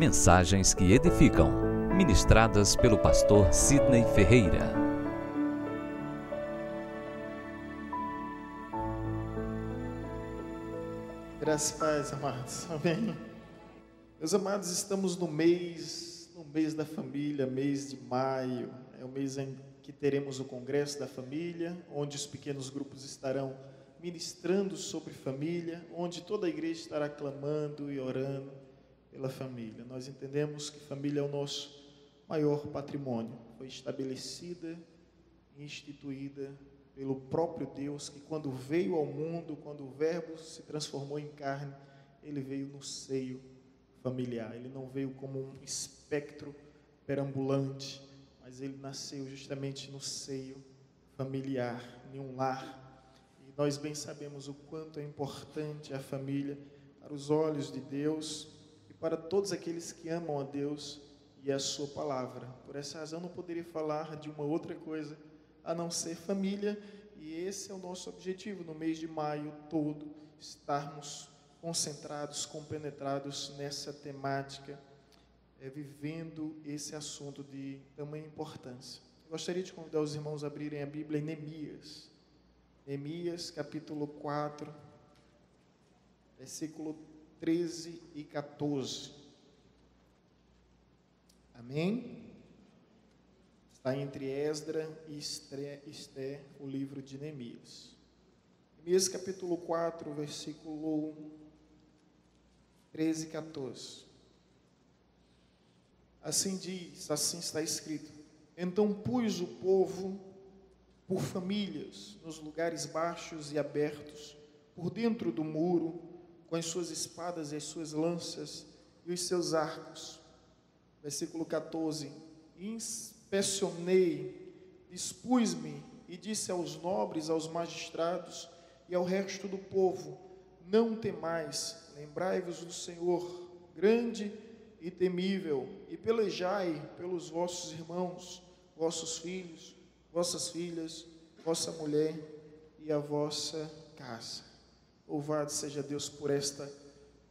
Mensagens que edificam, ministradas pelo pastor Sidney Ferreira. Graças e paz, amados. Amém. Meus amados, estamos no mês da família, mês de maio. É o mês em que teremos o Congresso da Família, onde os pequenos grupos estarão ministrando sobre família, onde toda a igreja estará clamando e orando pela família. Nós entendemos que família é o nosso maior patrimônio. Foi estabelecida e instituída pelo próprio Deus, que quando veio ao mundo, quando o Verbo se transformou em carne, ele veio no seio familiar. Ele não veio como um espectro perambulante, mas ele nasceu justamente no seio familiar, em um lar. E nós bem sabemos o quanto é importante a família para os olhos de Deus e para todos aqueles que amam a Deus e a sua palavra. Por essa razão não poderia falar de uma outra coisa a não ser família, e esse é o nosso objetivo no mês de maio todo, estarmos concentrados, compenetrados nessa temática, vivendo esse assunto de tamanha importância. Gostaria de convidar os irmãos a abrirem a Bíblia em Neemias capítulo 4, versículo 13 e 14. Amém? Está entre Esdra e Esté, o livro de Neemias. Neemias capítulo 4, versículo 13 e 14. Assim diz, assim está escrito: então pus o povo por famílias nos lugares baixos e abertos, por dentro do muro, com as suas espadas e as suas lanças e os seus arcos. Versículo 14. Inspecionei, dispus-me e disse aos nobres, aos magistrados e ao resto do povo: não temais, lembrai-vos do Senhor, grande e temível, e pelejai pelos vossos irmãos, vossos filhos, vossas filhas, vossa mulher e a vossa casa. Louvado seja Deus por esta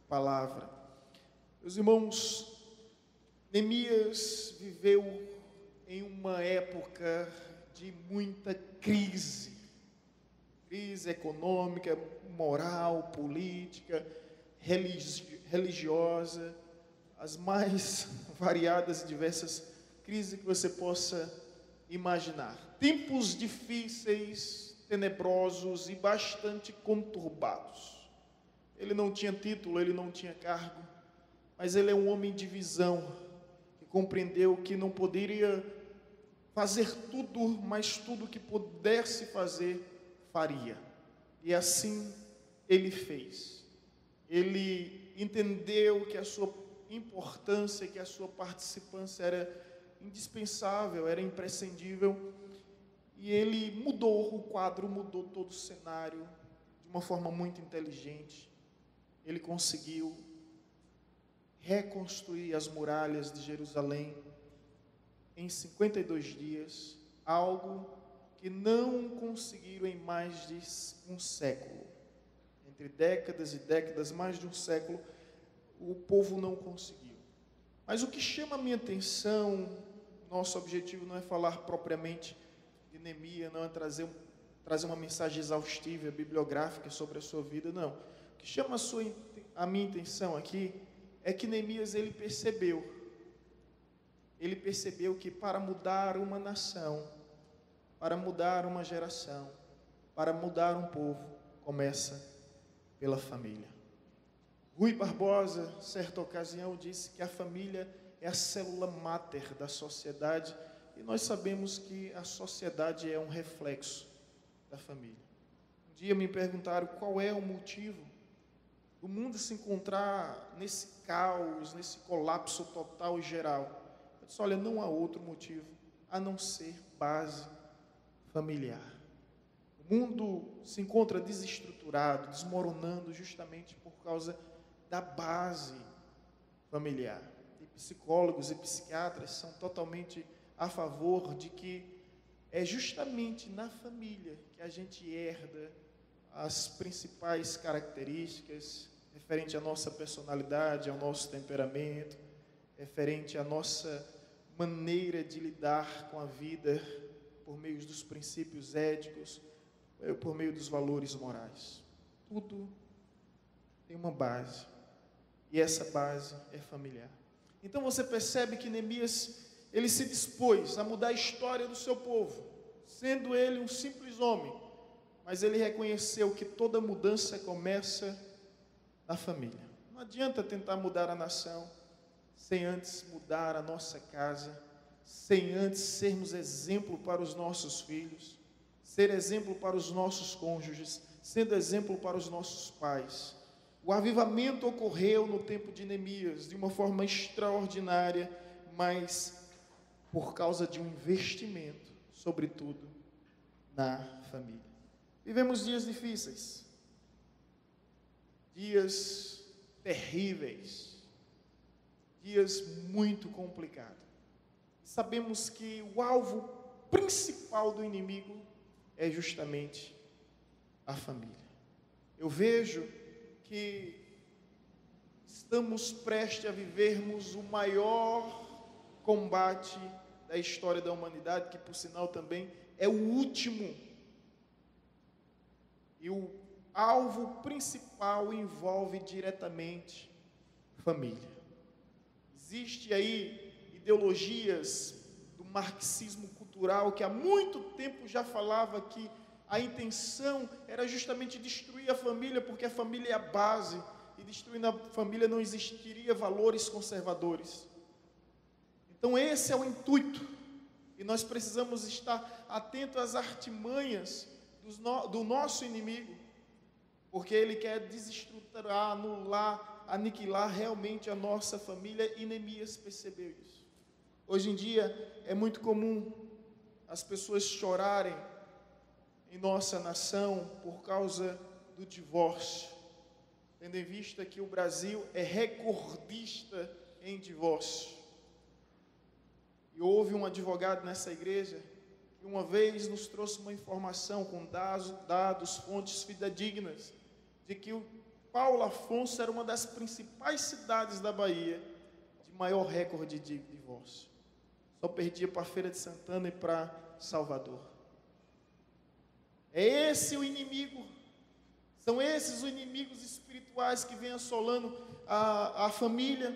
palavra. Meus irmãos, Neemias viveu em uma época de muita crise econômica, moral, política, religiosa, as mais variadas e diversas crises que você possa imaginar. Tempos difíceis, tenebrosos e bastante conturbados. Ele não tinha título, ele não tinha cargo, mas ele é um homem de visão, que compreendeu que não poderia fazer tudo, mas tudo que pudesse fazer, faria. E assim ele fez. Ele entendeu que a sua importância, que a sua participância era indispensável, era imprescindível, e ele mudou o quadro, mudou todo o cenário de uma forma muito inteligente. Ele conseguiu reconstruir as muralhas de Jerusalém em 52 dias, algo que não conseguiram em mais de um século. Entre décadas e décadas, mais de um século, o povo não conseguiu. Mas o que chama a minha atenção, nosso objetivo não é falar propriamente de Neemias, não é trazer uma mensagem exaustiva, bibliográfica sobre a sua vida, não. O que chama a minha atenção aqui é que Neemias, ele percebeu que para mudar uma nação, para mudar uma geração, para mudar um povo, começa pela família. Rui Barbosa, certa ocasião, disse que a família é a célula máter da sociedade, e nós sabemos que a sociedade é um reflexo da família. Um dia me perguntaram qual é o motivo do mundo se encontrar nesse caos, nesse colapso total e geral. Eu disse: olha, não há outro motivo a não ser base familiar. O mundo se encontra desestruturado, desmoronando justamente por causa da base familiar. E psicólogos e psiquiatras são totalmente a favor de que é justamente na família que a gente herda as principais características referente à nossa personalidade, ao nosso temperamento. referente à nossa maneira de lidar com a vida por meio dos princípios éticos, por meio dos valores morais. Tudo tem uma base, e essa base é familiar. Então você percebe que Neemias, ele se dispôs a mudar a história do seu povo, sendo ele um simples homem, mas ele reconheceu que toda mudança começa na família. Não adianta tentar mudar a nação sem antes mudar a nossa casa, sem antes sermos exemplo para os nossos filhos, ser exemplo para os nossos cônjuges, sendo exemplo para os nossos pais. O avivamento ocorreu no tempo de Neemias de uma forma extraordinária, mas por causa de um investimento, sobretudo na família. Vivemos dias difíceis, dias terríveis, dias muito complicados. Sabemos que o alvo principal do inimigo é justamente a família. Eu vejo que estamos prestes a vivermos o maior combate da história da humanidade, que por sinal também é o último. E o alvo principal envolve diretamente família. Existe aí ideologias do marxismo cultural que há muito tempo já falava que a intenção era justamente destruir a família, porque a família é a base, e destruindo a família não existiria valores conservadores. Então esse é o intuito, e nós precisamos estar atentos às artimanhas do nosso inimigo, porque ele quer desestruturar, anular, aniquilar realmente a nossa família, e Neemias percebeu isso. Hoje em dia é muito comum as pessoas chorarem em nossa nação por causa do divórcio, tendo em vista que o Brasil é recordista em divórcio. E houve um advogado nessa igreja que uma vez nos trouxe uma informação com dados, fontes fidedignas, de que o Paulo Afonso era uma das principais cidades da Bahia de maior recorde de divórcio. Só perdia para a Feira de Santana e para Salvador. É esse o inimigo, são esses os inimigos espirituais que vêm assolando a família,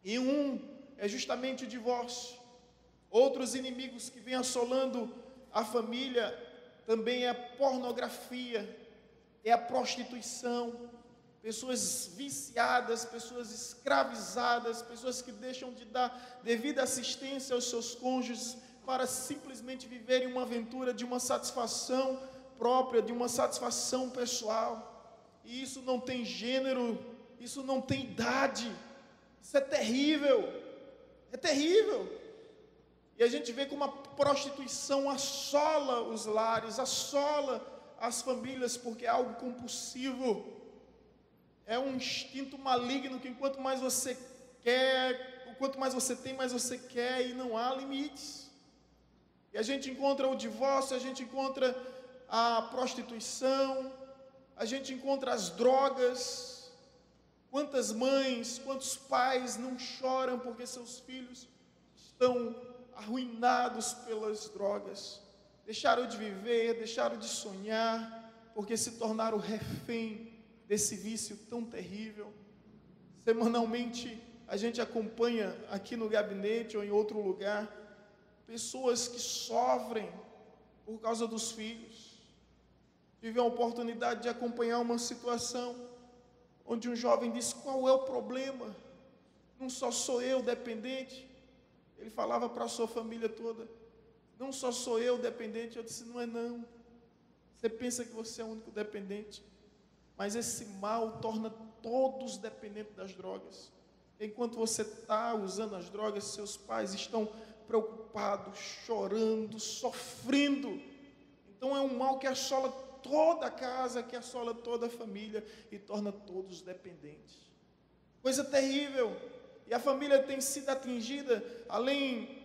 e um é justamente o divórcio. Outros inimigos que vêm assolando a família também é a pornografia, é a prostituição, pessoas viciadas, pessoas escravizadas, pessoas que deixam de dar devida assistência aos seus cônjuges para simplesmente viverem uma aventura de uma satisfação própria, de uma satisfação pessoal. E isso não tem gênero, isso não tem idade, isso é terrível, é terrível. E a gente vê como a prostituição assola os lares, assola as famílias, porque é algo compulsivo, é um instinto maligno que enquanto mais você quer, quanto mais você tem, mais você quer, e não há limites. E a gente encontra o divórcio, a gente encontra a prostituição, a gente encontra as drogas. Quantas mães, quantos pais não choram porque seus filhos estão arruinados pelas drogas, deixaram de viver, deixaram de sonhar, porque se tornaram refém desse vício tão terrível. Semanalmente a gente acompanha aqui no gabinete ou em outro lugar pessoas que sofrem por causa dos filhos. Tive a oportunidade de acompanhar uma situação onde um jovem disse: qual é o problema? Não só sou eu dependente. Ele falava para a sua família toda: não só sou eu dependente. Eu disse: não é não. Você pensa que você é o único dependente, mas esse mal torna todos dependentes das drogas. Enquanto você está usando as drogas, seus pais estão preocupados, chorando, sofrendo. Então é um mal que assola toda a casa, que assola toda a família e torna todos dependentes. Coisa terrível. E a família tem sido atingida, além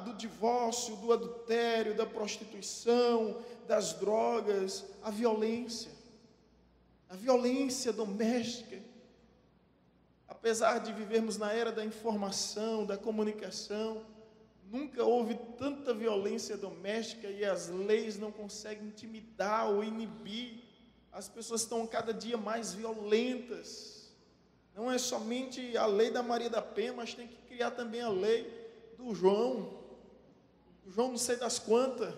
do divórcio, do adultério, da prostituição, das drogas, a violência doméstica, a Apesar de vivermos na era da informação, da comunicação, nunca houve tanta violência doméstica e as leis não conseguem intimidar ou inibir. As pessoas estão cada dia mais violentas. Não é somente a lei da Maria da Penha, mas tem que criar também a lei do João. O João não sei das quantas.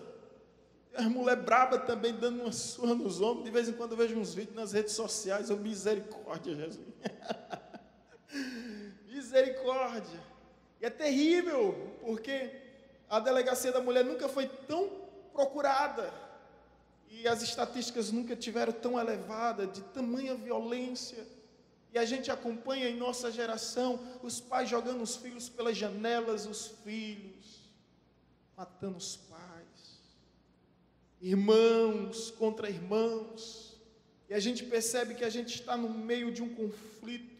As mulheres brabas também dando uma surra nos homens. De vez em quando eu vejo uns vídeos nas redes sociais. Misericórdia, Jesus. Misericórdia. E é terrível, porque a delegacia da mulher nunca foi tão procurada. E as estatísticas nunca tiveram tão elevadas, de tamanha violência. E a gente acompanha em nossa geração os pais jogando os filhos pelas janelas, os filhos matando os pais, irmãos contra irmãos. E a gente percebe que a gente está no meio de um conflito,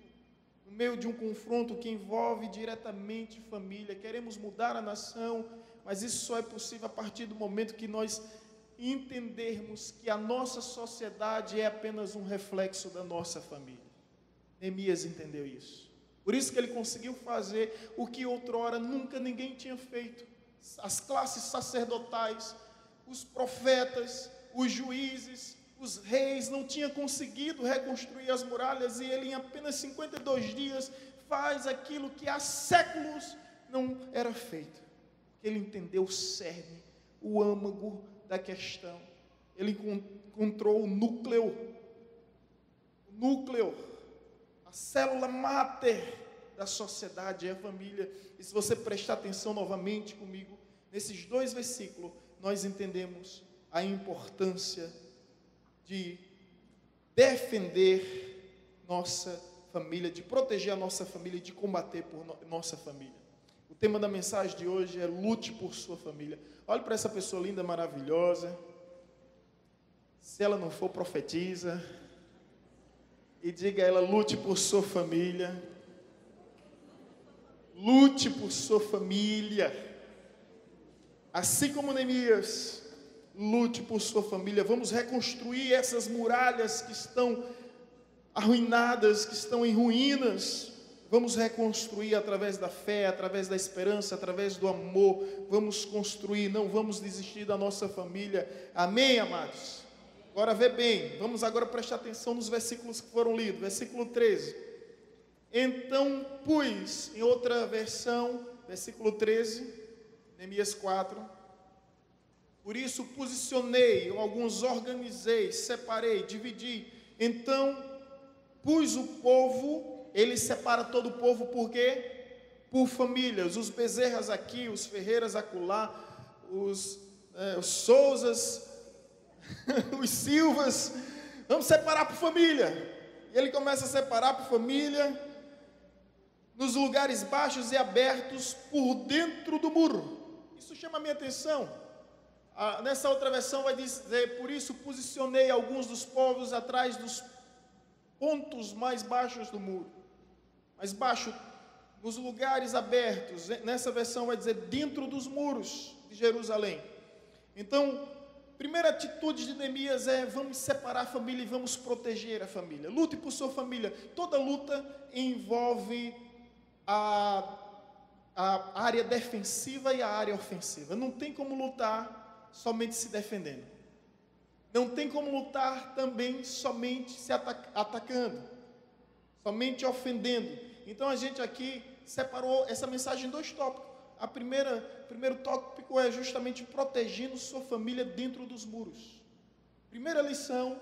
no meio de um confronto que envolve diretamente família. Queremos mudar a nação, mas isso só é possível a partir do momento que nós entendermos que a nossa sociedade é apenas um reflexo da nossa família. Neemias entendeu isso. Por isso que ele conseguiu fazer o que outrora nunca ninguém tinha feito. As classes sacerdotais, os profetas, os juízes, os reis não tinham conseguido reconstruir as muralhas, e ele em apenas 52 dias faz aquilo que há séculos não era feito. Ele entendeu o cerne, o âmago da questão. Ele encontrou o núcleo, a célula máter da sociedade é a família. E se você prestar atenção novamente comigo, nesses 2 versículos, nós entendemos a importância de defender nossa família, de proteger a nossa família e de combater por nossa família. O tema da mensagem de hoje é lute por sua família. Olhe para essa pessoa linda, maravilhosa. Se ela não for, profetiza. E diga a ela, lute por sua família. Lute por sua família. Assim como Neemias, lute por sua família. Vamos reconstruir essas muralhas que estão arruinadas, que estão em ruínas. Vamos reconstruir através da fé, através da esperança, através do amor. Vamos construir, não vamos desistir da nossa família. Amém, amados? Agora vê bem, vamos agora prestar atenção nos versículos que foram lidos. Versículo 13. Então pus, em outra versão, versículo 13, Neemias 4. Por isso posicionei, alguns organizei, separei, dividi. Então pus o povo, ele separa todo o povo, por quê? Por famílias. Os Bezerras aqui, os Ferreiras acolá, os Souzas, os Silvas. Vamos separar por família. E ele começa a separar por família, nos lugares baixos e abertos, por dentro do muro. Isso chama a minha atenção. Nessa outra versão vai dizer, por isso posicionei alguns dos povos atrás dos pontos mais baixos do muro. Mais baixo, nos lugares abertos. Nessa versão vai dizer, dentro dos muros de Jerusalém. Então, primeira atitude de Neemias é, vamos separar a família e vamos proteger a família. Lute por sua família. Toda luta envolve a área defensiva e a área ofensiva. Não tem como lutar somente se defendendo. Não tem como lutar também somente se atacando, somente ofendendo. Então a gente aqui separou essa mensagem em 2 tópicos. Primeiro tópico é justamente protegendo sua família dentro dos muros. Primeira lição.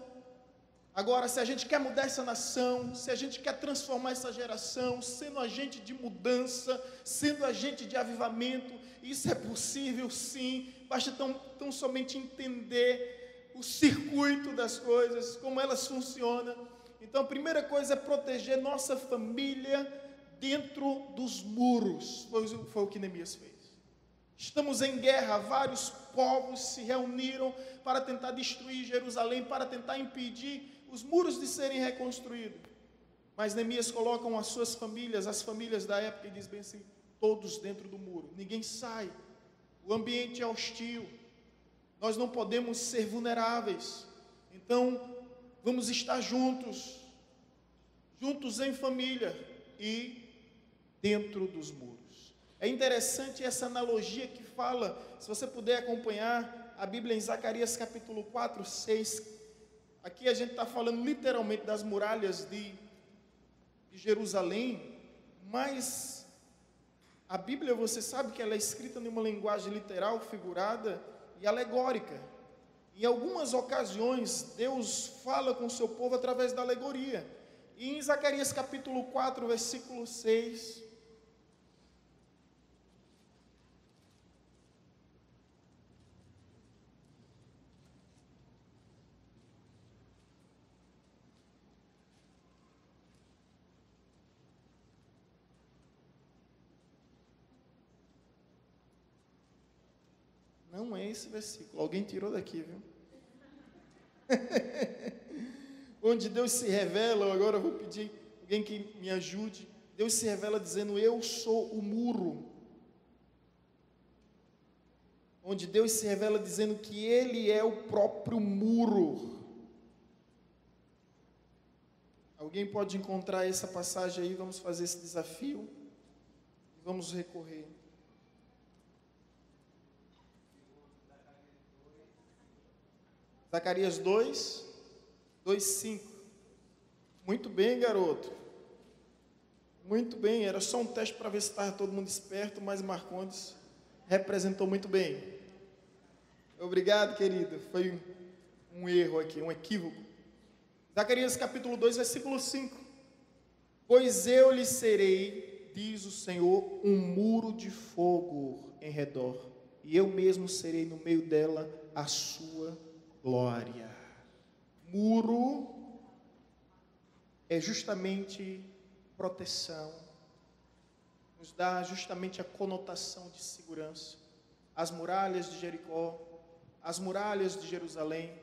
Agora, se a gente quer mudar essa nação, se a gente quer transformar essa geração, sendo agente de mudança, sendo agente de avivamento, isso é possível sim, basta tão somente entender o circuito das coisas, como elas funcionam. Então, a primeira coisa é proteger nossa família dentro dos muros, foi o que Neemias fez. Estamos em guerra, vários povos se reuniram para tentar destruir Jerusalém, para tentar impedir os muros de serem reconstruídos. Mas Neemias coloca as suas famílias, as famílias da época, e diz bem assim, todos dentro do muro, ninguém sai, o ambiente é hostil, nós não podemos ser vulneráveis, então vamos estar juntos em família, e dentro dos muros. É interessante essa analogia que fala, se você puder acompanhar a Bíblia em Zacarias capítulo 4, 6, aqui a gente está falando literalmente das muralhas de Jerusalém, mas a Bíblia, você sabe que ela é escrita em uma linguagem literal, figurada e alegórica. Em algumas ocasiões, Deus fala com o seu povo através da alegoria. E em Zacarias capítulo 4, versículo 6, não é esse versículo, alguém tirou daqui, viu? Onde Deus se revela, agora eu vou pedir alguém que me ajude. Deus se revela dizendo: eu sou o muro. Onde Deus se revela dizendo que Ele é o próprio muro. Alguém pode encontrar essa passagem aí? Vamos fazer esse desafio. Vamos recorrer. Zacarias 2, 5. Muito bem, garoto. Muito bem, era só um teste para ver se estava todo mundo esperto, mas Marcondes representou muito bem. Obrigado, querido. Foi um erro aqui, um equívoco. Zacarias capítulo 2, versículo 5. Pois eu lhe serei, diz o Senhor, um muro de fogo em redor, e eu mesmo serei no meio dela a sua glória. Muro é justamente proteção, nos dá justamente a conotação de segurança. As muralhas de Jericó, as muralhas de Jerusalém,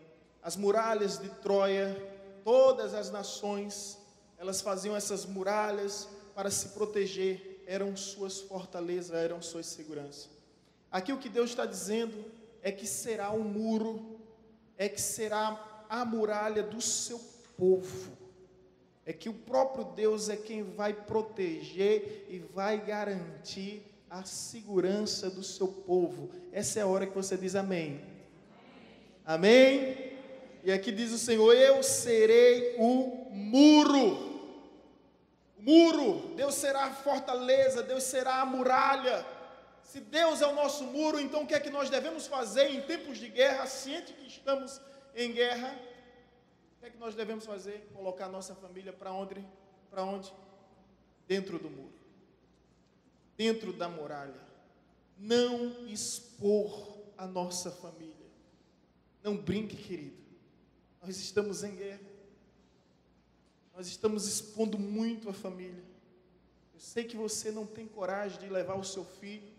as muralhas de Troia, todas as nações, elas faziam essas muralhas para se proteger, eram suas fortalezas, eram suas seguranças. Aqui o que Deus está dizendo é que será um muro, é que será a muralha do seu povo, é que o próprio Deus é quem vai proteger e vai garantir a segurança do seu povo. Essa é a hora que você diz amém. Amém? E aqui diz o Senhor: eu serei o muro. O muro, Deus será a fortaleza, Deus será a muralha. Se Deus é o nosso muro, então o que é que nós devemos fazer em tempos de guerra, ciente que estamos em guerra? O que é que nós devemos fazer? Colocar a nossa família para onde? Para onde? Dentro do muro, dentro da muralha. Não expor a nossa família. Não brinque, querido. Nós estamos em guerra. Nós estamos expondo muito a família. Eu sei que você não tem coragem de levar o seu filho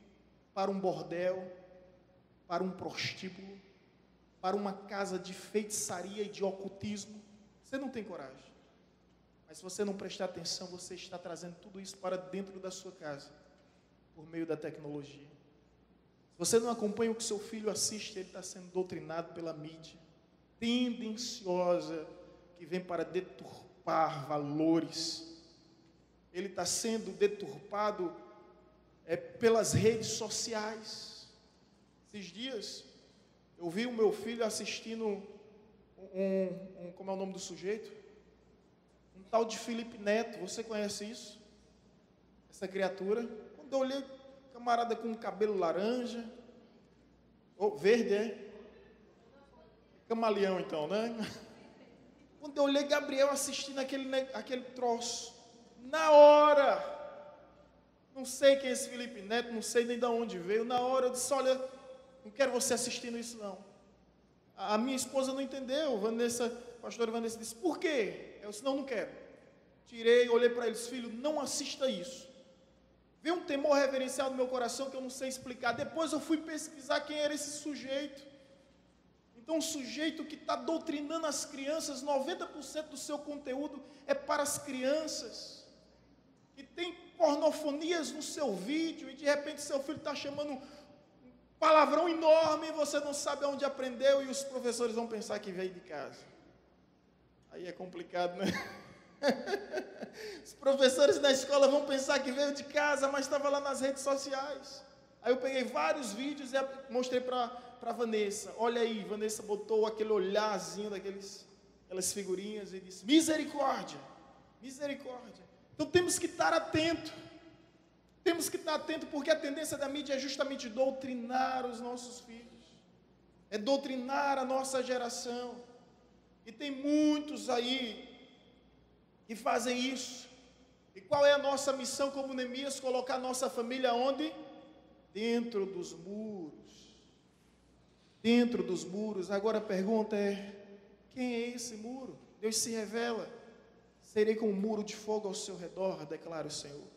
para um bordel, para um prostíbulo, para uma casa de feitiçaria e de ocultismo. Você não tem coragem. Mas se você não prestar atenção, você está trazendo tudo isso para dentro da sua casa, por meio da tecnologia. Se você não acompanha o que seu filho assiste, ele está sendo doutrinado pela mídia tendenciosa, que vem para deturpar valores. Ele está sendo deturpado pelas redes sociais. Esses dias eu vi o meu filho assistindo como é o nome do sujeito? Um tal de Felipe Neto. Você conhece isso? Essa criatura? Quando eu olhei, camarada com cabelo laranja, ou verde, camaleão então, né? Quando eu olhei Gabriel assistindo aquele troço, na hora, não sei quem é esse Felipe Neto, não sei nem de onde veio, na hora eu disse: olha, não quero você assistindo isso não. A minha esposa não entendeu, a pastora Vanessa disse: por quê? Eu disse: não quero. Tirei, olhei para eles: filho, não assista isso. Veio um temor reverencial no meu coração que eu não sei explicar. Depois eu fui pesquisar quem era esse sujeito. Então, um sujeito que está doutrinando as crianças, 90% do seu conteúdo é para as crianças, que tem pornofonias no seu vídeo, e de repente seu filho está chamando um palavrão enorme, e você não sabe onde aprendeu, e os professores vão pensar que veio de casa. Aí é complicado, né? Os professores da escola vão pensar que veio de casa, mas estava lá nas redes sociais. Aí eu peguei vários vídeos e mostrei para Vanessa. Olha aí, Vanessa botou aquele olharzinho aquelas figurinhas e disse: misericórdia, misericórdia. Então temos que estar atento. Temos que estar atento, porque a tendência da mídia é justamente doutrinar os nossos filhos. É doutrinar a nossa geração. E tem muitos aí que fazem isso. E qual é a nossa missão como Neemias? Colocar a nossa família onde? Dentro dos muros. Dentro dos muros. Agora a pergunta é: quem é esse muro? Deus se revela: serei como um muro de fogo ao seu redor, declara o Senhor.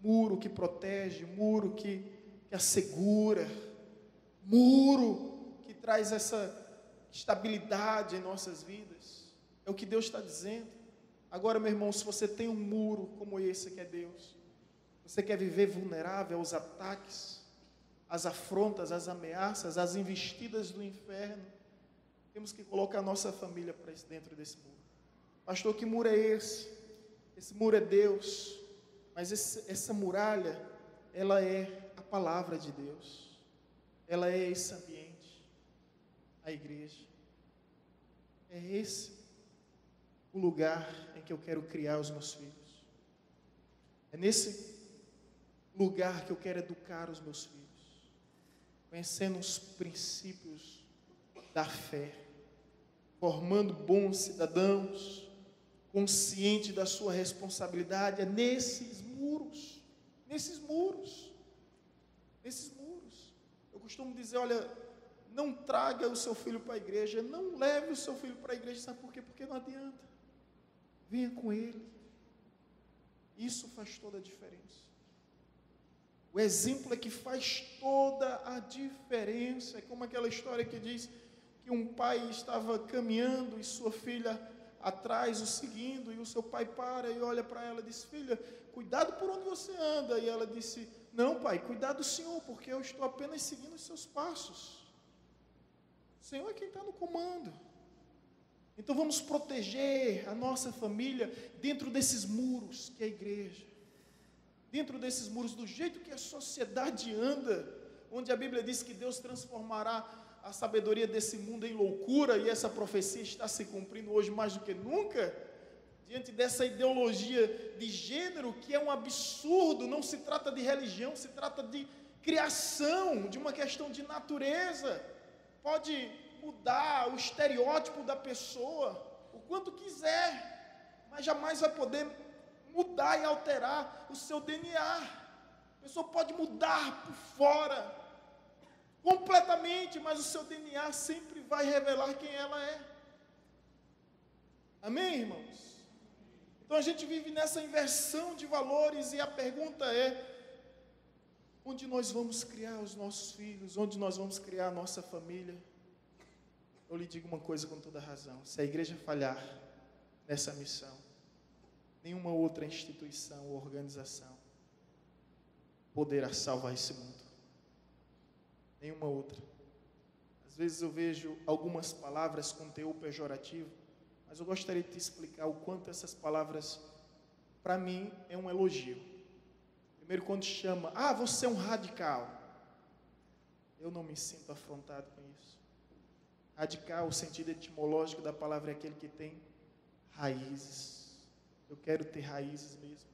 Muro que protege, muro que assegura, muro que traz essa estabilidade em nossas vidas. É o que Deus está dizendo. Agora, meu irmão, se você tem um muro como esse que é Deus, você quer viver vulnerável aos ataques, às afrontas, às ameaças, às investidas do inferno, temos que colocar a nossa família para dentro desse muro. Pastor, que muro é esse? Esse muro é Deus, mas essa muralha, ela é a palavra de Deus, ela é esse ambiente, a igreja. É esse o lugar em que eu quero criar os meus filhos. É nesse lugar que eu quero educar os meus filhos, conhecendo os princípios da fé, formando bons cidadãos, consciente da sua responsabilidade. É nesses muros, nesses muros, nesses muros. Eu costumo dizer: olha, não traga o seu filho para a igreja, não leve o seu filho para a igreja, sabe por quê? Porque não adianta. Venha com ele. Isso faz toda a diferença. O exemplo é que faz toda a diferença. É como aquela história que diz que um pai estava caminhando e sua filha atrás o seguindo, e o seu pai para e olha para ela e diz: filha, cuidado por onde você anda. E ela disse: não, pai, cuidado do Senhor, porque eu estou apenas seguindo os seus passos. O Senhor é quem está no comando. Então vamos proteger a nossa família dentro desses muros que é a igreja, dentro desses muros, do jeito que a sociedade anda, onde a Bíblia diz que Deus transformará a sabedoria desse mundo em loucura, e essa profecia está se cumprindo hoje mais do que nunca, diante dessa ideologia de gênero que é um absurdo. Não se trata de religião, se trata de criação, de uma questão de natureza. Pode mudar o estereótipo da pessoa o quanto quiser, mas jamais vai poder mudar e alterar o seu DNA. A pessoa pode mudar por fora completamente, mas o seu DNA sempre vai revelar quem ela é. Amém, irmãos? Então a gente vive nessa inversão de valores, e a pergunta é: onde nós vamos criar os nossos filhos? Onde nós vamos criar a nossa família? Eu lhe digo uma coisa com toda razão: se a igreja falhar nessa missão, nenhuma outra instituição ou organização poderá salvar esse mundo. Nenhuma outra. Às vezes eu vejo algumas palavras com teor pejorativo, mas eu gostaria de te explicar o quanto essas palavras, para mim, é um elogio. Primeiro, quando chama: ah, você é um radical. Eu não me sinto afrontado com isso. Radical, o sentido etimológico da palavra é aquele que tem raízes. Eu quero ter raízes mesmo.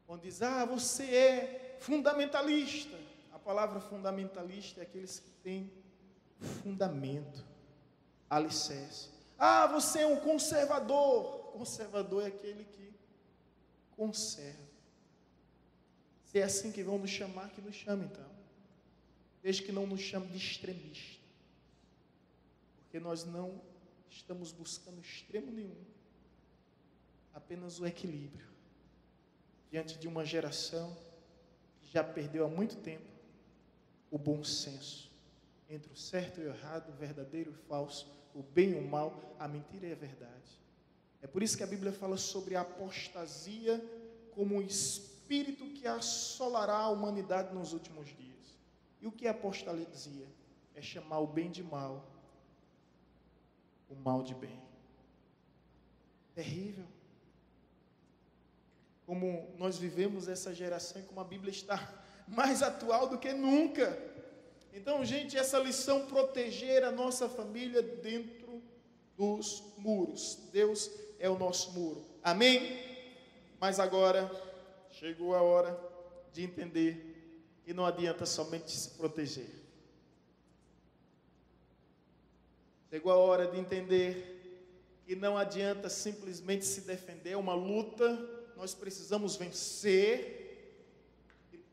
Quando diz: ah, você é fundamentalista. A palavra fundamentalista é aqueles que têm fundamento, alicerce. Ah, você é um conservador. Conservador é aquele que conserva. Se é assim que vão nos chamar, que nos chame então. Desde que não nos chame de extremista. Porque nós não estamos buscando extremo nenhum. Apenas o equilíbrio. Diante de uma geração que já perdeu há muito tempo o bom senso entre o certo e o errado, o verdadeiro e o falso, o bem e o mal, a mentira e a verdade. É por isso que a Bíblia fala sobre a apostasia como um espírito que assolará a humanidade nos últimos dias. E o que é apostasia? É chamar o bem de mal, o mal de bem. Terrível. como nós vivemos essa geração e como a Bíblia está mais atual do que nunca. Então, gente, essa lição, proteger a nossa família dentro dos muros. Deus é o nosso muro. Amém? Mas agora chegou a hora de entender que não adianta somente se proteger. Chegou a hora de entender que não adianta simplesmente se defender, é uma luta, nós precisamos vencer.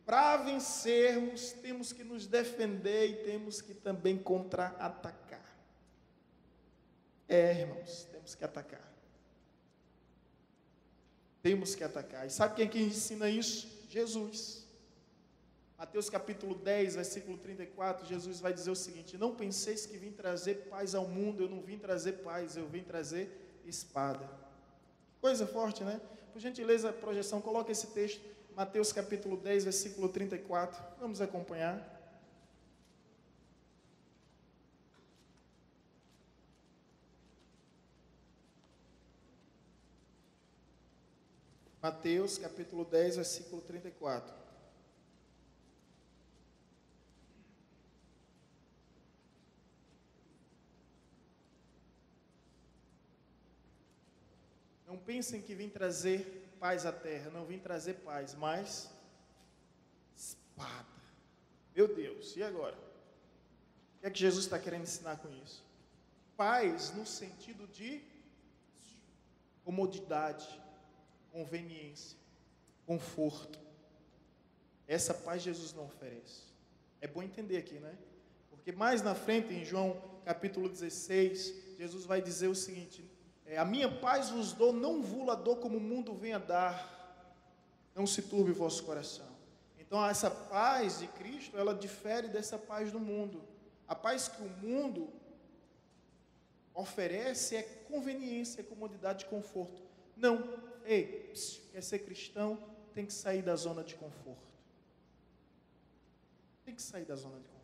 Para vencermos, temos que nos defender e temos que também contra-atacar. Irmãos, temos que atacar. Temos que atacar. E sabe quem é que ensina isso? Jesus. Mateus capítulo 10, versículo 34, Jesus vai dizer o seguinte: não penseis que vim trazer paz ao mundo, eu não vim trazer paz, eu vim trazer espada. Coisa forte, né? Por gentileza, projeção, coloca esse texto. Mateus capítulo 10, versículo 34. Vamos acompanhar. Mateus capítulo 10, versículo 34. Não pensem que vim trazer paz à terra, não vim trazer paz, mas espada. Meu Deus, e agora? O que é que Jesus está querendo ensinar com isso? Paz no sentido de comodidade, conveniência, conforto. Essa paz Jesus não oferece. É bom entender aqui, né? Porque mais na frente, em João capítulo 16, Jesus vai dizer o seguinte: a minha paz vos dou, não vos-la dou como o mundo vem a dar. Não se turbe o vosso coração. Então, essa paz de Cristo, ela difere dessa paz do mundo. A paz que o mundo oferece é conveniência, é comodidade, conforto. Não, quer ser cristão, tem que sair da zona de conforto. Tem que sair da zona de conforto.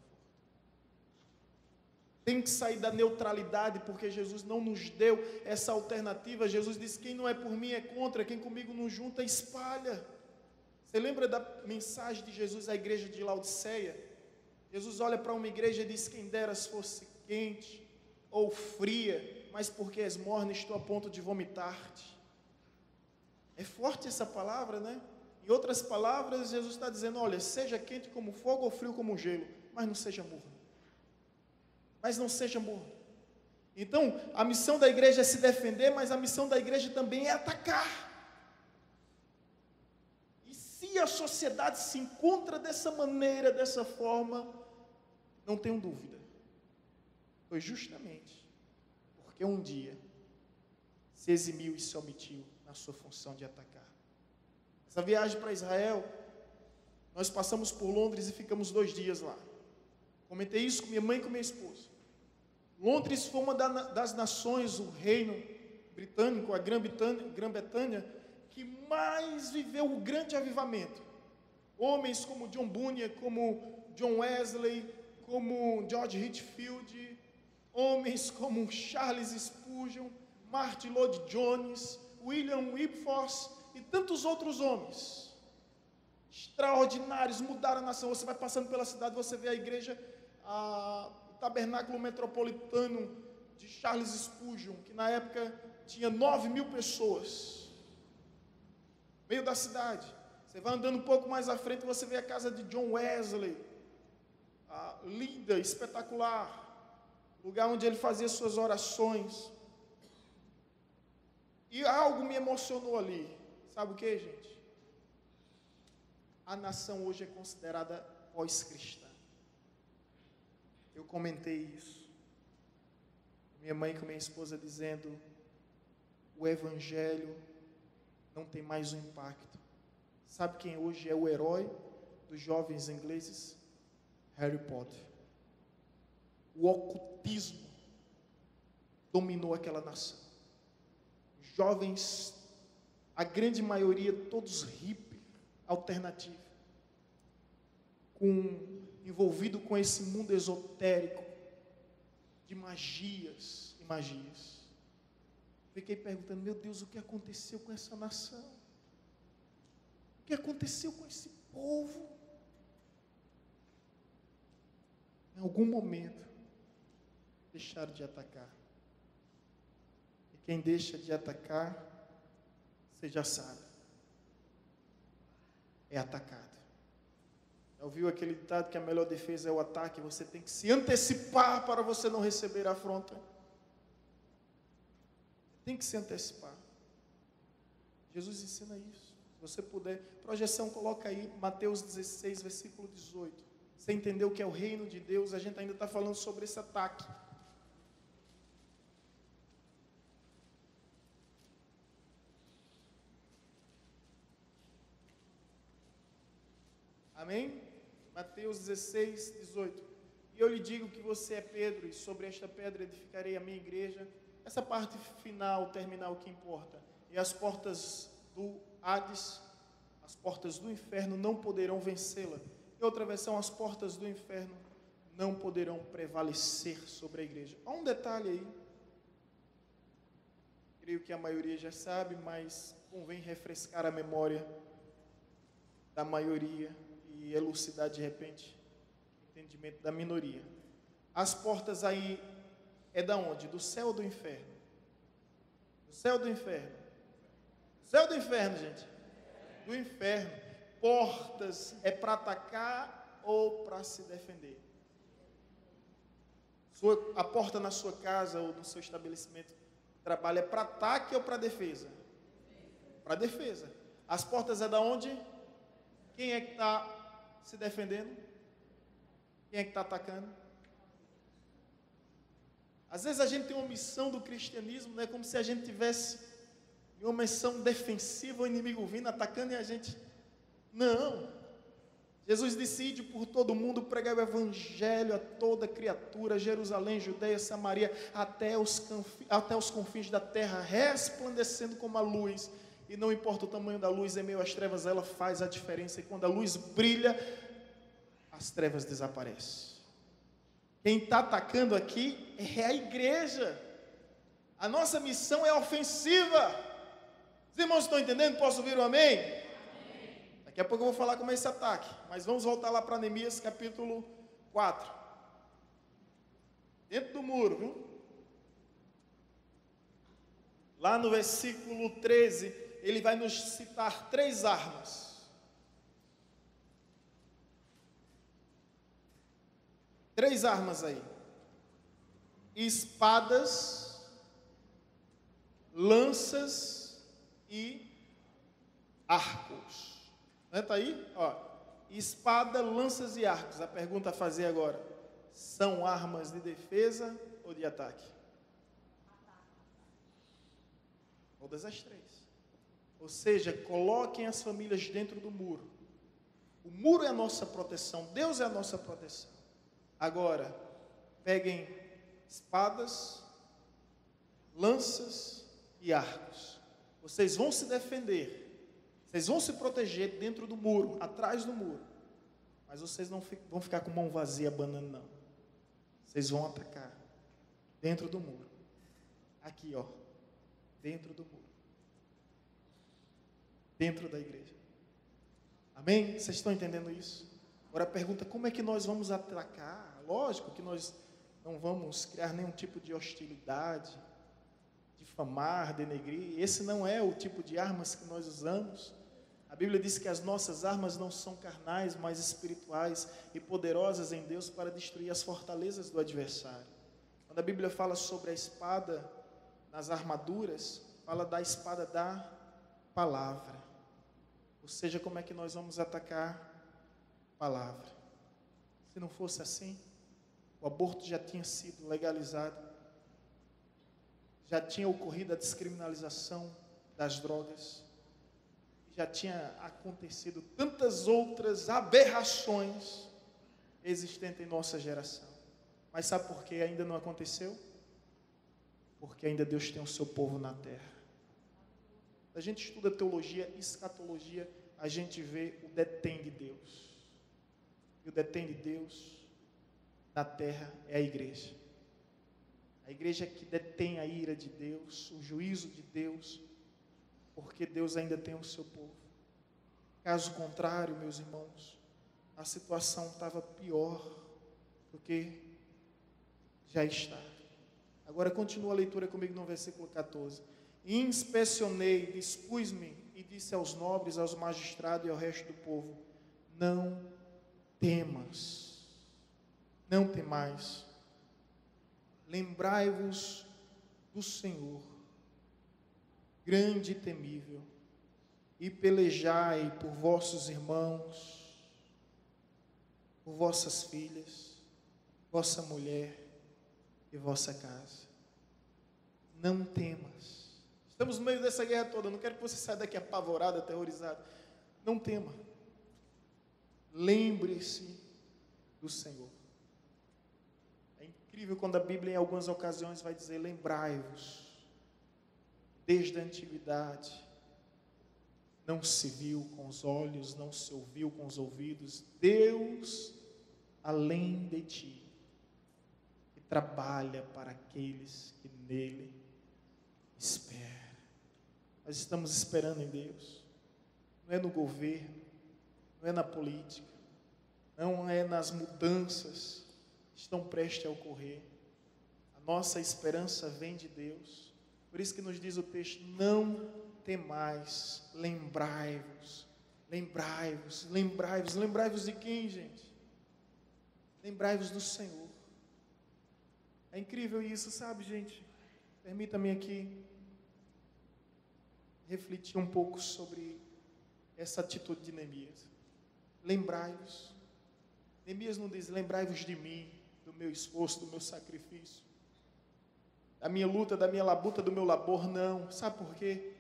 Tem que sair da neutralidade, porque Jesus não nos deu essa alternativa. Jesus disse: quem não é por mim é contra, quem comigo não junta, espalha. Você lembra da mensagem de Jesus à igreja de Laodiceia? Jesus olha para uma igreja e diz: quem dera se fosse quente ou fria, mas porque és morna, estou a ponto de vomitar-te. É forte essa palavra, né? Em outras palavras, Jesus está dizendo: olha, seja quente como fogo ou frio como gelo, mas não seja morno. Mas não seja morno. Então, a missão da igreja é se defender, mas a missão da igreja também é atacar. E se a sociedade se encontra dessa maneira, dessa forma, não tenho dúvida, foi justamente porque um dia se eximiu e se omitiu na sua função de atacar. Essa viagem para Israel, nós passamos por Londres e ficamos 2 dias lá. Comentei isso com minha mãe e com minha esposa. Londres foi uma das nações, o reino britânico, a Grã-Bretanha, que mais viveu o grande avivamento. Homens como John Bunyan, como John Wesley, como George Whitefield, homens como Charles Spurgeon, Martin Lloyd-Jones, William Wilberforce e tantos outros homens extraordinários, mudaram a nação. Você vai passando pela cidade, você vê a igreja, o tabernáculo metropolitano de Charles Spurgeon, que na época tinha 9.000 pessoas, no meio da cidade. Você vai andando um pouco mais à frente, você vê a casa de John Wesley, linda, espetacular, lugar onde ele fazia suas orações. E algo me emocionou ali. Sabe o que, gente? A nação hoje é considerada pós-cristã. Eu comentei isso. Minha mãe com minha esposa dizendo: o evangelho não tem mais um impacto. Sabe quem hoje é o herói dos jovens ingleses? Harry Potter. O ocultismo dominou aquela nação. Os jovens, a grande maioria, todos hippie, alternativo, envolvido com esse mundo esotérico de magias e magias. Fiquei perguntando: meu Deus, o que aconteceu com essa nação? O que aconteceu com esse povo? Em algum momento, deixaram de atacar. E quem deixa de atacar, você já sabe, é atacado. Já ouviu aquele ditado que a melhor defesa é o ataque? Você tem que se antecipar para você não receber a afronta. Tem que se antecipar. Jesus ensina isso. Se você puder, projeção, coloca aí Mateus 16, versículo 18. Você entendeu o que é o reino de Deus? A gente ainda está falando sobre esse ataque. Amém? Mateus 16, 18. E eu lhe digo que você é Pedro, e sobre esta pedra edificarei a minha igreja. Essa parte final, terminal, que importa. E as portas do Hades, as portas do inferno não poderão vencê-la. Em outra versão, as portas do inferno não poderão prevalecer sobre a igreja. Há um detalhe aí. Creio que a maioria já sabe, mas convém refrescar a memória da maioria e elucidar de repente o entendimento da minoria. As portas aí é da onde? Do céu ou do inferno? Do céu ou do inferno? Do céu ou do inferno, gente? Do inferno. Portas é para atacar ou para se defender? A porta na sua casa ou no seu estabelecimento de trabalho é para ataque ou para defesa? Para defesa. As portas é da onde? Quem é que está se defendendo? Quem é que está atacando? Às vezes a gente tem uma missão do cristianismo, né, como se a gente tivesse uma missão defensiva, o inimigo vindo, atacando e a gente... Não. Jesus disse: ide por todo o mundo, pregai o evangelho a toda criatura, Jerusalém, Judeia, Samaria, até os confins da terra, resplandecendo como a luz. E não importa o tamanho da luz, em meio às trevas, ela faz a diferença. E quando a luz brilha, as trevas desaparecem. Quem está atacando aqui é a igreja. A nossa missão é ofensiva. Os irmãos estão entendendo? Posso ouvir um amém? Amém. Daqui a pouco eu vou falar como é esse ataque. Mas vamos voltar lá para Neemias capítulo 4. Dentro do muro, viu? Lá no versículo 13, ele vai nos citar 3 armas. 3 armas aí: espadas, lanças e arcos. Está aí? Ó, espada, lanças e arcos. A pergunta a fazer agora: são armas de defesa ou de ataque? Todas as 3. Ou seja, coloquem as famílias dentro do muro. O muro é a nossa proteção, Deus é a nossa proteção. Agora, peguem espadas, lanças e arcos. Vocês vão se defender, vocês vão se proteger dentro do muro, atrás do muro. Mas vocês não vão ficar com mão vazia abanando, não. Vocês vão atacar dentro do muro. Aqui, ó, dentro do muro. Dentro da igreja. Amém? Vocês estão entendendo isso? Agora a pergunta: como é que nós vamos atacar? Lógico que nós não vamos criar nenhum tipo de hostilidade, difamar, denegrir. Esse não é o tipo de armas que nós usamos. A Bíblia diz que as nossas armas não são carnais, mas espirituais e poderosas em Deus para destruir as fortalezas do adversário. Quando a Bíblia fala sobre a espada nas armaduras, fala da espada da palavra. Ou seja, como é que nós vamos atacar? Palavra. Se não fosse assim, o aborto já tinha sido legalizado, já tinha ocorrido a descriminalização das drogas, já tinha acontecido tantas outras aberrações existentes em nossa geração. Mas sabe por que ainda não aconteceu? Porque ainda Deus tem o seu povo na terra. A gente estuda teologia, escatologia, a gente vê o detém de Deus. E o detém de Deus na terra é a igreja. A igreja que detém a ira de Deus, o juízo de Deus, porque Deus ainda tem o seu povo. Caso contrário, meus irmãos, a situação estava pior do que já está. Agora continua a leitura comigo no versículo 14. Inspecionei, dispus-me e disse aos nobres, aos magistrados e ao resto do povo: não temas, não temais, lembrai-vos do Senhor, grande e temível, e pelejai por vossos irmãos, por vossas filhas, vossa mulher e vossa casa. Não temas. Estamos no meio dessa guerra toda, não quero que você saia daqui apavorado, aterrorizado. Não tema. Lembre-se do Senhor. É incrível quando a Bíblia em algumas ocasiões vai dizer: lembrai-vos. Desde a antiguidade não se viu com os olhos, não se ouviu com os ouvidos Deus além de ti, que trabalha para aqueles que nele esperam. Nós estamos esperando em Deus. Não é no governo, não é na política, não é nas mudanças que estão prestes a ocorrer. A nossa esperança vem de Deus. Por isso que nos diz o texto: não temais, lembrai-vos, lembrai-vos, lembrai-vos. Lembrai-vos de quem, gente? Lembrai-vos do Senhor. É incrível isso, sabe, gente? Permita-me aqui refletir um pouco sobre essa atitude de Neemias. Lembrai-vos. Neemias não diz: lembrai-vos de mim, do meu esforço, do meu sacrifício, da minha luta, da minha labuta, do meu labor. Não. Sabe por quê?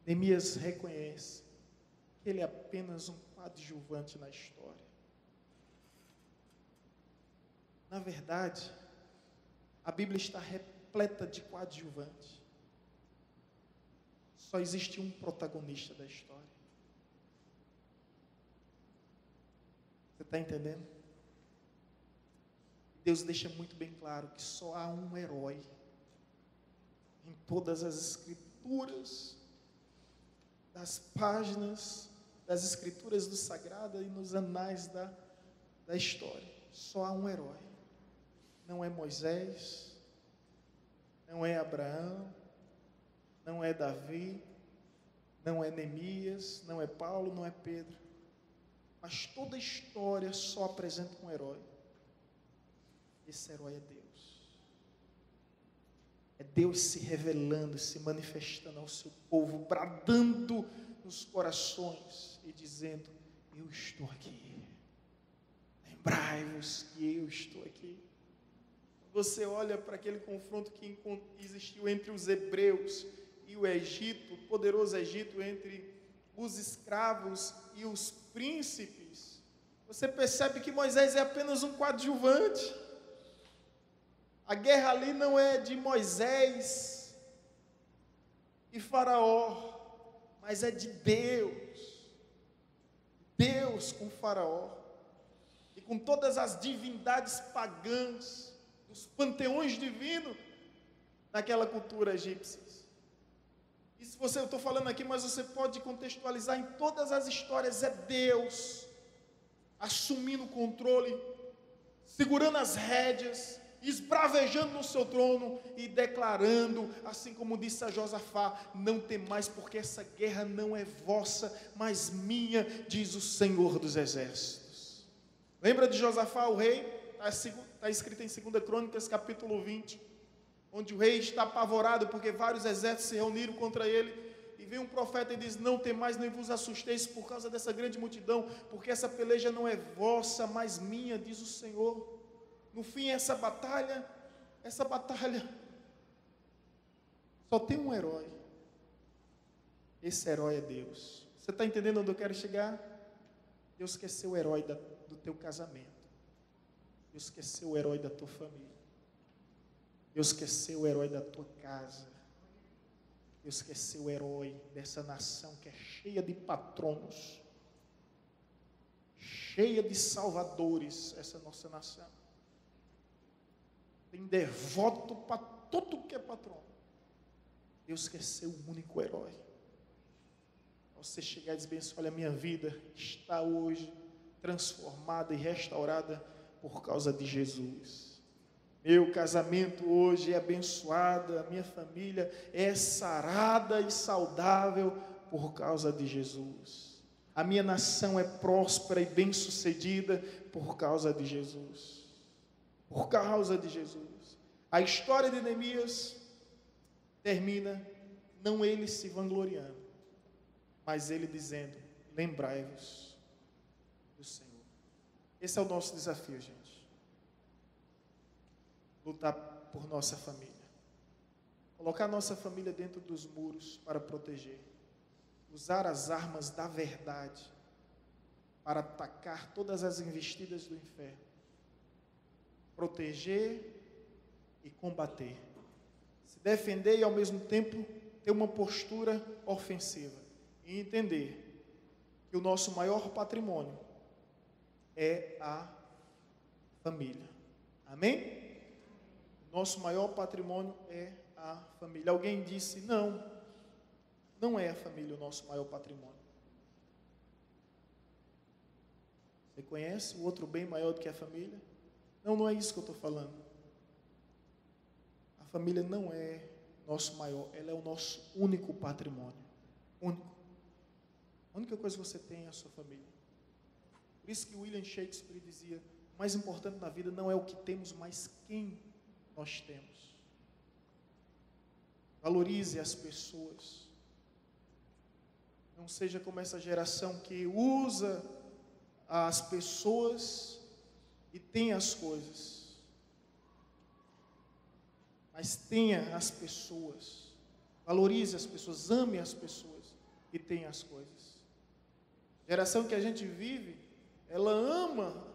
Neemias reconhece que ele é apenas um coadjuvante na história. Na verdade, a Bíblia está repleta de coadjuvantes. Só existe um protagonista da história. Você está entendendo? Deus deixa muito bem claro que só há um herói em todas as escrituras, das páginas das escrituras do Sagrado e nos anais da história. Só há um herói. Não é Moisés, não é Abraão, não é Davi, não é Neemias, não é Paulo, não é Pedro. Mas toda a história só apresenta um herói. Esse herói é Deus. É Deus se revelando, se manifestando ao seu povo, bradando nos corações e dizendo: eu estou aqui. Lembrai-vos que eu estou aqui. Você olha para aquele confronto que existiu entre os hebreus e o Egito, o poderoso Egito, entre os escravos e os príncipes, você percebe que Moisés é apenas um coadjuvante. A guerra ali não é de Moisés e Faraó, mas é de Deus. Deus com Faraó e com todas as divindades pagãs, os panteões divinos naquela cultura egípcia. Isso eu estou falando aqui, mas você pode contextualizar em todas as histórias. É Deus assumindo o controle, segurando as rédeas, esbravejando no seu trono e declarando, assim como disse a Josafá: não temais, porque essa guerra não é vossa, mas minha, diz o Senhor dos Exércitos. Lembra de Josafá, o rei? Está escrito em 2 Crônicas, capítulo 20, onde o rei está apavorado, porque vários exércitos se reuniram contra ele, e vem um profeta e diz: não temais, nem vos assusteis por causa dessa grande multidão, porque essa peleja não é vossa, mas minha, diz o Senhor. No fim, essa batalha só tem um herói. Esse herói é Deus. Você está entendendo onde eu quero chegar? Deus quer ser o herói do teu casamento. Deus quer ser o herói da tua família. Deus quer ser o herói da tua casa. Deus quer ser o herói dessa nação que é cheia de patronos, cheia de salvadores, essa nossa nação. Tem devoto para tudo que é patrono. Deus quer ser o único herói. Você chegar e dizer assim, olha, a minha vida está hoje transformada e restaurada por causa de Jesus. Meu casamento hoje é abençoado, a minha família é sarada e saudável por causa de Jesus. A minha nação é próspera e bem-sucedida por causa de Jesus. Por causa de Jesus. A história de Neemias termina não ele se vangloriando, mas ele dizendo, lembrai-vos do Senhor. Esse é o nosso desafio, gente. Lutar por nossa família. Colocar nossa família dentro dos muros para proteger. Usar as armas da verdade para atacar todas as investidas do inferno. Proteger e combater. Se defender e ao mesmo tempo ter uma postura ofensiva. E entender que o nosso maior patrimônio é a família. Amém? Nosso maior patrimônio é a família. Alguém disse, não é a família o nosso maior patrimônio. Você conhece o outro bem maior do que a família? Não é isso que eu estou falando. A família não é nosso maior, ela é o nosso único patrimônio. Único. A única coisa que você tem é a sua família. Por isso que William Shakespeare dizia, o mais importante na vida não é o que temos, mas quem nós temos. Valorize as pessoas. Não seja como essa geração que usa as pessoas e tem as coisas. Mas tenha as pessoas. Valorize as pessoas, ame as pessoas e tenha as coisas. A geração que a gente vive, ela ama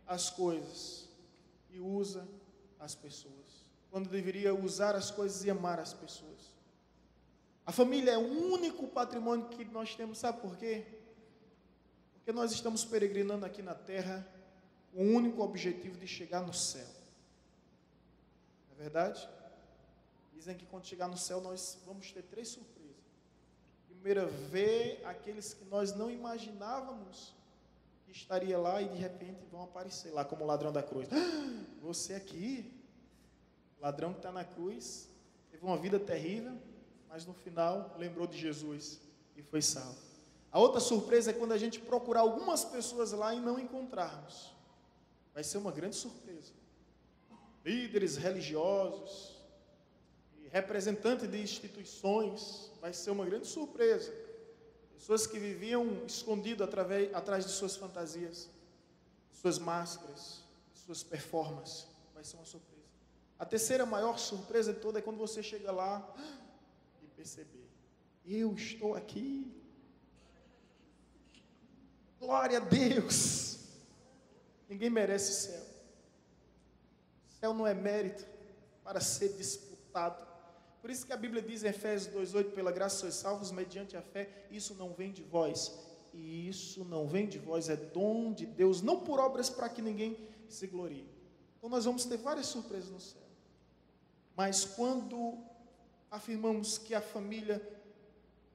as coisas e usa as pessoas, quando deveria usar as coisas e amar as pessoas. A família é o único patrimônio que nós temos, sabe por quê? Porque nós estamos peregrinando aqui na terra com o único objetivo de chegar no céu. Não é verdade? Dizem que quando chegar no céu nós vamos ter 3 surpresas. Primeiro, ver aqueles que nós não imaginávamos que estaria lá e de repente vão aparecer lá como o ladrão da cruz. Você aqui, o ladrão que está na cruz, teve uma vida terrível, mas no final lembrou de Jesus e foi salvo. A outra surpresa é quando a gente procurar algumas pessoas lá e não encontrarmos. Vai ser uma grande surpresa. Líderes religiosos, representantes de instituições, vai ser uma grande surpresa. Pessoas que viviam escondido atrás de suas fantasias, suas máscaras, suas performances, vai ser uma surpresa. A terceira maior surpresa de toda é quando você chega lá e perceber, eu estou aqui, glória a Deus. Ninguém merece céu. Céu não é mérito para ser disputado. Por isso que a Bíblia diz em Efésios 2:8, pela graça sois salvos mediante a fé, isso não vem de vós. E isso não vem de vós, é dom de Deus, não por obras para que ninguém se glorie. Então nós vamos ter várias surpresas no céu. Mas quando afirmamos que a família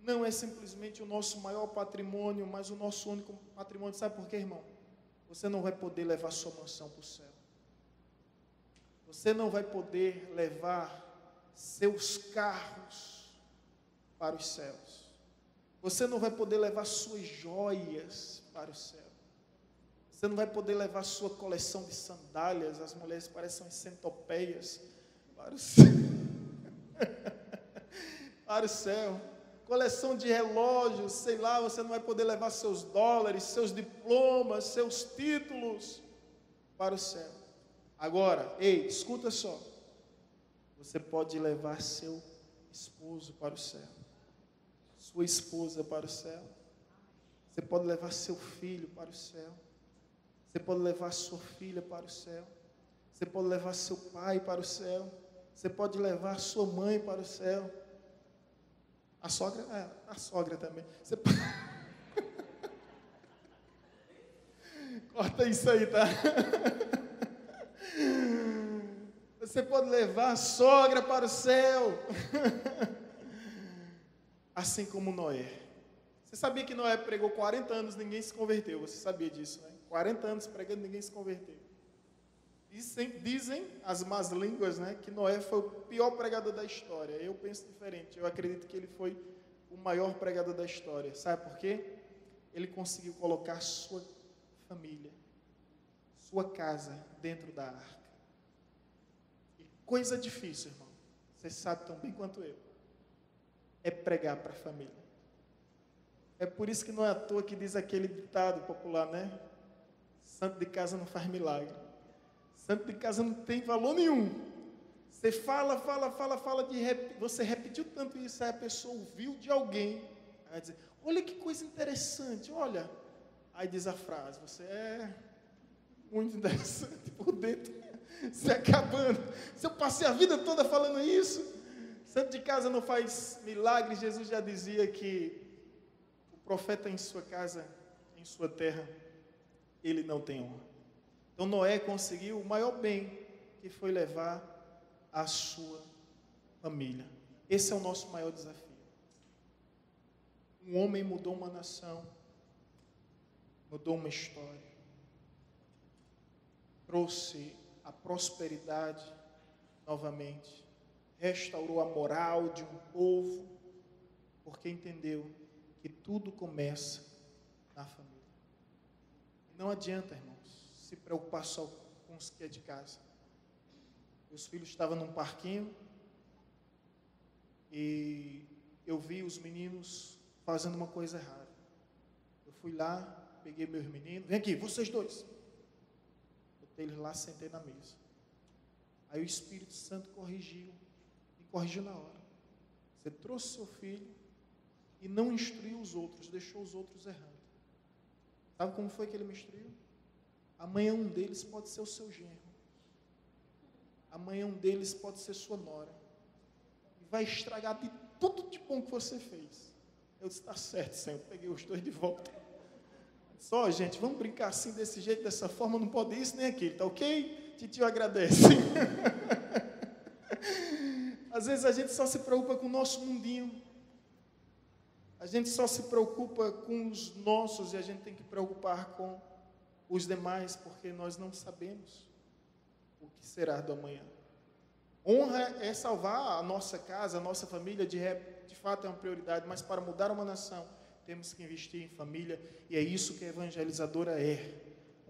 não é simplesmente o nosso maior patrimônio, mas o nosso único patrimônio, sabe por quê, irmão? Você não vai poder levar sua mansão para o céu. Você não vai poder levar seus carros para os céus. Você não vai poder levar suas joias para o céu. Você não vai poder levar sua coleção de sandálias, as mulheres parecem centopeias, para o céu. Para o céu. Coleção de relógios, sei lá, você não vai poder levar seus dólares, seus diplomas, seus títulos para o céu. Agora, ei, escuta só. Você pode levar seu esposo para o céu, sua esposa para o céu. Você pode levar seu filho para o céu. Você pode levar sua filha para o céu. Você pode levar seu pai para o céu. Você pode levar sua mãe para o céu. A sogra também. Você pode... Corta isso aí, tá? Você pode levar a sogra para o céu. Assim como Noé. Você sabia que Noé pregou 40 anos, ninguém se converteu? Você sabia disso, né? 40 anos pregando, ninguém se converteu. Dizem as más línguas, né, que Noé foi o pior pregador da história. Eu penso diferente. Eu acredito que ele foi o maior pregador da história. Sabe por quê? Ele conseguiu colocar sua família, sua casa dentro da arca. E coisa difícil, irmão. Você sabe tão bem quanto eu. É pregar para a família. É por isso que não é à toa que diz aquele ditado popular, né? Santo de casa não faz milagre. Santo de casa não tem valor nenhum. Você fala, você repetiu tanto isso, aí a pessoa ouviu de alguém, aí vai dizer, olha que coisa interessante, olha. Aí diz a frase, você é muito interessante por dentro, se acabando. Se eu passei a vida toda falando isso, santo de casa não faz milagre. Jesus já dizia que o profeta em sua casa, em sua terra, ele não tem honra. Então Noé conseguiu o maior bem, que foi levar a sua família. Esse é o nosso maior desafio. Um homem mudou uma nação, mudou uma história, trouxe a prosperidade novamente, restaurou a moral de um povo, porque entendeu que tudo começa na família. E não adianta, irmãos, se preocupar só com os que é de casa. Meus filhos estavam num parquinho e eu vi os meninos fazendo uma coisa errada. Eu fui lá, peguei meus meninos, vem aqui, vocês dois. Botei eles lá, sentei na mesa. Aí o Espírito Santo corrigiu, e corrigiu na hora. Você trouxe seu filho e não instruiu os outros, deixou os outros errando. Sabe como foi que ele me instruiu? Amanhã um deles pode ser o seu genro. Amanhã um deles pode ser sua nora. E vai estragar de tudo de bom que você fez. Eu disse, está certo, Senhor. Peguei os dois de volta. Só, gente, vamos brincar assim, desse jeito, dessa forma. Não pode isso nem aquilo, tá ok? Titio agradece. Às vezes a gente só se preocupa com o nosso mundinho. A gente só se preocupa com os nossos e a gente tem que preocupar com os demais, porque nós não sabemos o que será do amanhã. Honra é salvar a nossa casa, a nossa família, de fato é uma prioridade, mas para mudar uma nação, temos que investir em família, e é isso que a evangelizadora é,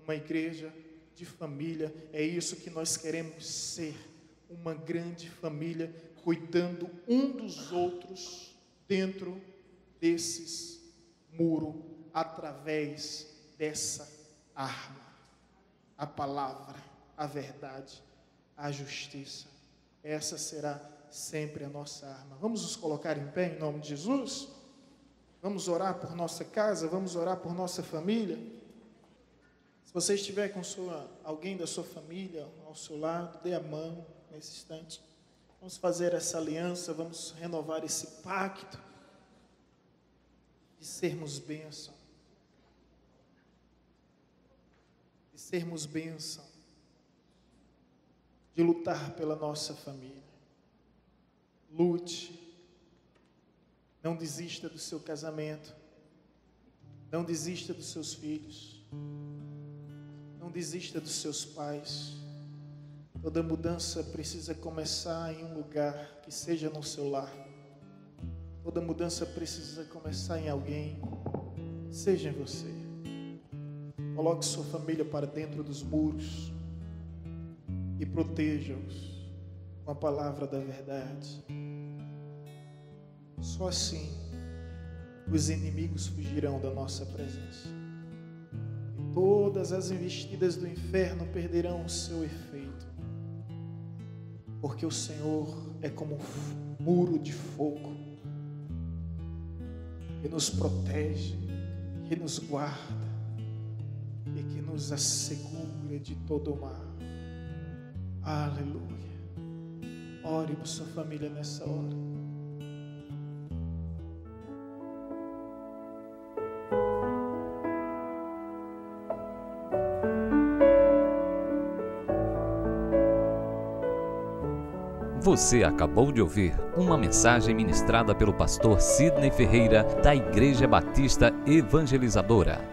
uma igreja de família, é isso que nós queremos ser, uma grande família, cuidando um dos outros, dentro desses muros, através dessa arma, a palavra, a verdade, a justiça. Essa será sempre a nossa arma. Vamos nos colocar em pé em nome de Jesus? Vamos orar por nossa casa, vamos orar por nossa família. Se você estiver com alguém da sua família ao seu lado, dê a mão nesse instante. Vamos fazer essa aliança, vamos renovar esse pacto de sermos bênção. De sermos bênção. De lutar pela nossa família. Lute. Não desista do seu casamento. Não desista dos seus filhos. Não desista dos seus pais. Toda mudança precisa começar em um lugar que seja no seu lar. Toda mudança precisa começar em alguém, seja em você. Coloque sua família para dentro dos muros e proteja-os com a palavra da verdade. Só assim os inimigos fugirão da nossa presença. E todas as investidas do inferno perderão o seu efeito. Porque o Senhor é como um muro de fogo que nos protege, que nos guarda e que nos assegura de todo o mal. Aleluia. Ore por sua família nessa hora. Você acabou de ouvir uma mensagem ministrada pelo pastor Sidney Ferreira, da Igreja Batista Evangelizadora.